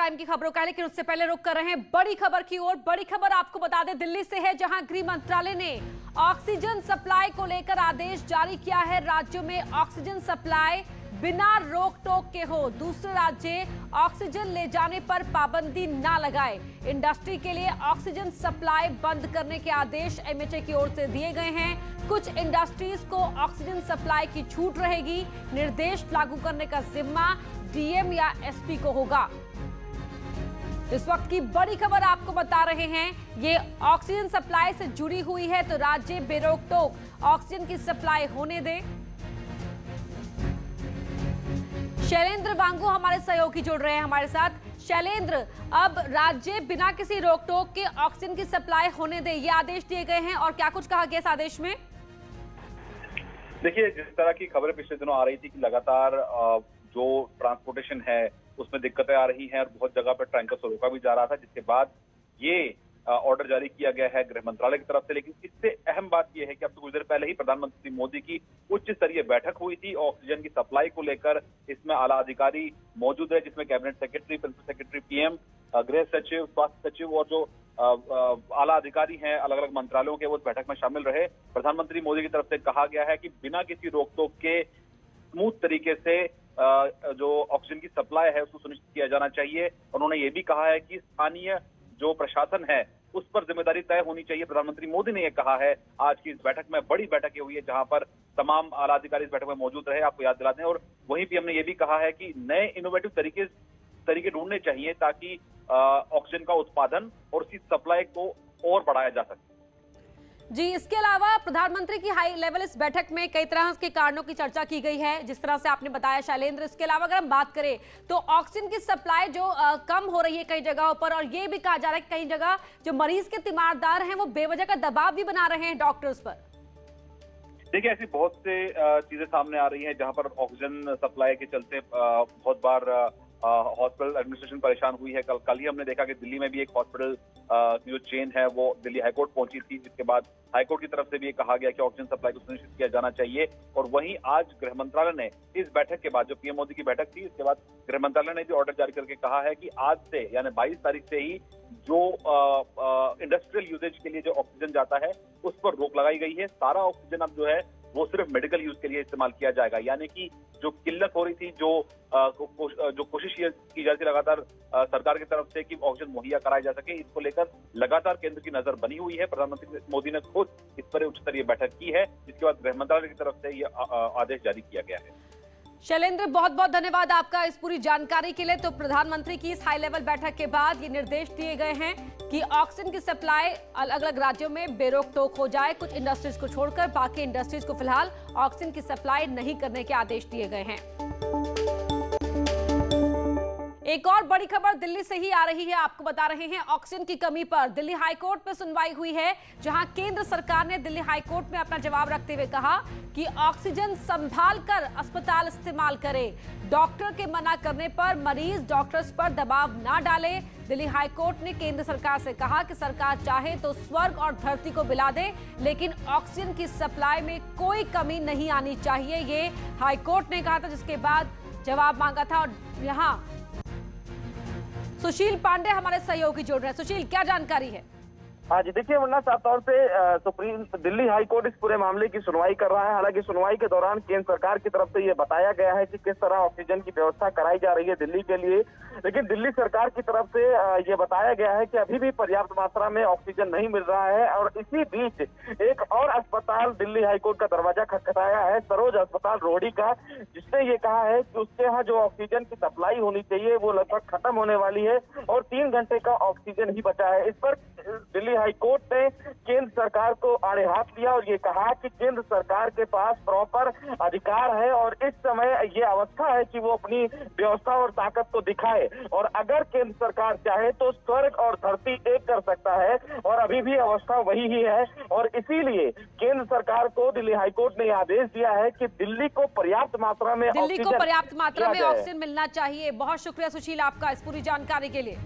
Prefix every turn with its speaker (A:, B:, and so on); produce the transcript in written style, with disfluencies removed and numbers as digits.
A: Time की खबरों का, लेकिन उससे पहले रुक कर रहे हैं बड़ी खबर की ओर। बड़ी खबर आपको बता दें दिल्ली से है, जहां गृह मंत्रालय ने ऑक्सीजन सप्लाई को लेकर आदेश जारी किया है। राज्यों में ऑक्सीजन सप्लाई बिना रोक टोक के हो। दूसरे राज्य ऑक्सीजन ले जाने पर पाबंदी ना लगाए। इंडस्ट्री के लिए ऑक्सीजन सप्लाई बंद करने के आदेश एमएचए की ओर से दिए गए हैं। कुछ इंडस्ट्रीज को ऑक्सीजन सप्लाई की छूट रहेगी। निर्देश लागू करने का जिम्मा डीएम या एसपी को होगा। इस वक्त की बड़ी खबर आपको बता रहे हैं, ये ऑक्सीजन सप्लाई से जुड़ी हुई है, तो राज्य बेरोक टोक ऑक्सीजन की सप्लाई होने दे। शैलेंद्र वांगू हमारे सहयोगी जुड़ रहे हैं हमारे साथ। शैलेंद्र, अब राज्य बिना किसी रोक टोक के ऑक्सीजन की सप्लाई होने दे, ये आदेश दिए गए हैं और क्या कुछ कहा गया इस आदेश में?
B: देखिए, जिस तरह की खबरें पिछले दिनों आ रही थी कि लगातार जो ट्रांसपोर्टेशन है उसमें दिक्कतें आ रही हैं और बहुत जगह पर टैंकर से रोका भी जा रहा था, जिसके बाद ये ऑर्डर जारी किया गया है गृह मंत्रालय की तरफ से। लेकिन इससे अहम बात यह है कि अब तो कुछ देर पहले ही प्रधानमंत्री मोदी की उच्च स्तरीय बैठक हुई थी ऑक्सीजन की सप्लाई को लेकर। इसमें आला अधिकारी मौजूद है, जिसमें cabinet secretary, principal secretary, PM, गृह सचिव, स्वास्थ्य सचिव और जो आला अधिकारी हैं अलग अलग मंत्रालयों के, वो इस बैठक में शामिल रहे। प्रधानमंत्री मोदी की तरफ से कहा गया है कि बिना किसी रोक टोक के स्मूथ तरीके से जो ऑक्सीजन की सप्लाई है उसको सुनिश्चित किया जाना चाहिए। उन्होंने ये भी कहा है कि स्थानीय जो प्रशासन है उस पर जिम्मेदारी तय होनी चाहिए। प्रधानमंत्री मोदी ने यह कहा है आज की इस बैठक में। बड़ी बैठक हुई है जहां पर तमाम आला अधिकारी इस बैठक में मौजूद रहे, आपको याद दिलाते हैं। और वहीं भी हमने ये भी कहा है कि नए इनोवेटिव तरीके ढूंढने चाहिए ताकि ऑक्सीजन का उत्पादन और उसकी सप्लाई को और बढ़ाया जा सके।
A: जी, इसके अलावा प्रधानमंत्री की हाई लेवल इस बैठक में कई तरह के कारणों की चर्चा की गई है, जिस तरह से आपने बताया शैलेंद्र। इसके अलावा अगर हम बात करें तो ऑक्सीजन की सप्लाई जो कम हो रही है कई जगहों पर, और ये भी कहा जा रहा है कि कई जगह जो मरीज के तीमारदार हैं वो बेवजह का दबाव भी बना रहे हैं डॉक्टर्स पर।
B: देखिए, ऐसी बहुत से चीजें सामने आ रही हैं जहां पर ऑक्सीजन सप्लाई के चलते बहुत बार हॉस्पिटल एडमिनिस्ट्रेशन परेशान हुई है। कल ही हमने देखा कि दिल्ली में भी एक हॉस्पिटल की जो चेन है वो दिल्ली हाईकोर्ट पहुंची थी, जिसके बाद हाईकोर्ट की तरफ से भी ये कहा गया कि ऑक्सीजन सप्लाई को सुनिश्चित किया जाना चाहिए। और वहीं आज गृह मंत्रालय ने इस बैठक के बाद, जो पीएम मोदी की बैठक थी, इसके बाद गृह मंत्रालय ने भी ऑर्डर जारी करके कहा है कि आज से यानी 22 तारीख से ही जो इंडस्ट्रियल यूजेज के लिए जो ऑक्सीजन जाता है उस पर रोक लगाई गई है। सारा ऑक्सीजन अब जो है वो सिर्फ मेडिकल यूज के लिए इस्तेमाल किया जाएगा। यानी कि जो किल्लत हो रही थी, जो कोशिश की जा रही थी लगातार सरकार की तरफ से कि ऑक्सीजन मुहैया कराया जा सके, इसको लेकर लगातार केंद्र की नजर बनी हुई है। प्रधानमंत्री मोदी ने खुद इस पर उच्च स्तरीय बैठक की है, जिसके बाद गृह मंत्रालय की तरफ से ये आदेश जारी किया गया है।
A: शैलेंद्र, बहुत बहुत धन्यवाद आपका इस पूरी जानकारी के लिए। तो प्रधानमंत्री की इस हाई लेवल बैठक के बाद ये निर्देश दिए गए हैं कि ऑक्सीजन की सप्लाई अलग अलग राज्यों में बेरोक टोक हो जाए। कुछ इंडस्ट्रीज को छोड़कर बाकी इंडस्ट्रीज को फिलहाल ऑक्सीजन की सप्लाई नहीं करने के आदेश दिए गए हैं। एक और बड़ी खबर दिल्ली से ही आ रही है, आपको बता रहे हैं ऑक्सीजन की कमी पर दिल्ली हाईकोर्ट में सुनवाई हुई है, जहां केंद्र सरकार ने दिल्ली हाईकोर्ट में अपना जवाब रखते हुए कहा कि ऑक्सीजन संभाल कर अस्पताल इस्तेमाल करे। डॉक्टर के मना करने पर मरीज डॉक्टर्स पर दबाव ना डाले। दिल्ली हाईकोर्ट ने केंद्र सरकार से कहा कि सरकार चाहे तो स्वर्ग और धरती को मिला दे, लेकिन ऑक्सीजन की सप्लाई में कोई कमी नहीं आनी चाहिए, ये हाईकोर्ट ने कहा था, जिसके बाद जवाब मांगा था। और यहाँ सुशील पांडे हमारे सहयोगी जुड़ रहे हैं। सुशील, क्या जानकारी है?
C: हाँ जी, देखिए, वरना साफ तौर से दिल्ली हाईकोर्ट इस पूरे मामले की सुनवाई कर रहा है। हालांकि सुनवाई के दौरान केंद्र सरकार की तरफ से ये बताया गया है कि किस तरह ऑक्सीजन की व्यवस्था कराई जा रही है दिल्ली के लिए, लेकिन दिल्ली सरकार की तरफ से ये बताया गया है कि अभी भी पर्याप्त मात्रा में ऑक्सीजन नहीं मिल रहा है। और इसी बीच एक और अस्पताल दिल्ली हाईकोर्ट का दरवाजा खटखटाया है, सरोज अस्पताल रोहड़ी का, जिसने ये कहा है कि उसके यहाँ जो ऑक्सीजन की सप्लाई होनी चाहिए वो लगभग खत्म होने वाली है और 3 घंटे का ऑक्सीजन ही बचा है। इस पर दिल्ली हाईकोर्ट ने केंद्र सरकार को आड़े हाथ लिया और ये कहा कि केंद्र सरकार के पास प्रॉपर अधिकार है और इस समय ये अवस्था है कि वो अपनी व्यवस्था और ताकत को दिखाए। और अगर केंद्र सरकार चाहे तो स्वर्ग और धरती एक कर सकता है, और अभी भी अवस्था वही ही है। और इसीलिए केंद्र सरकार को दिल्ली हाईकोर्ट ने आदेश दिया है कि दिल्ली को पर्याप्त मात्रा में
A: ऑक्सीजन मिलना चाहिए। बहुत शुक्रिया सुशील आपका इस पूरी जानकारी के लिए।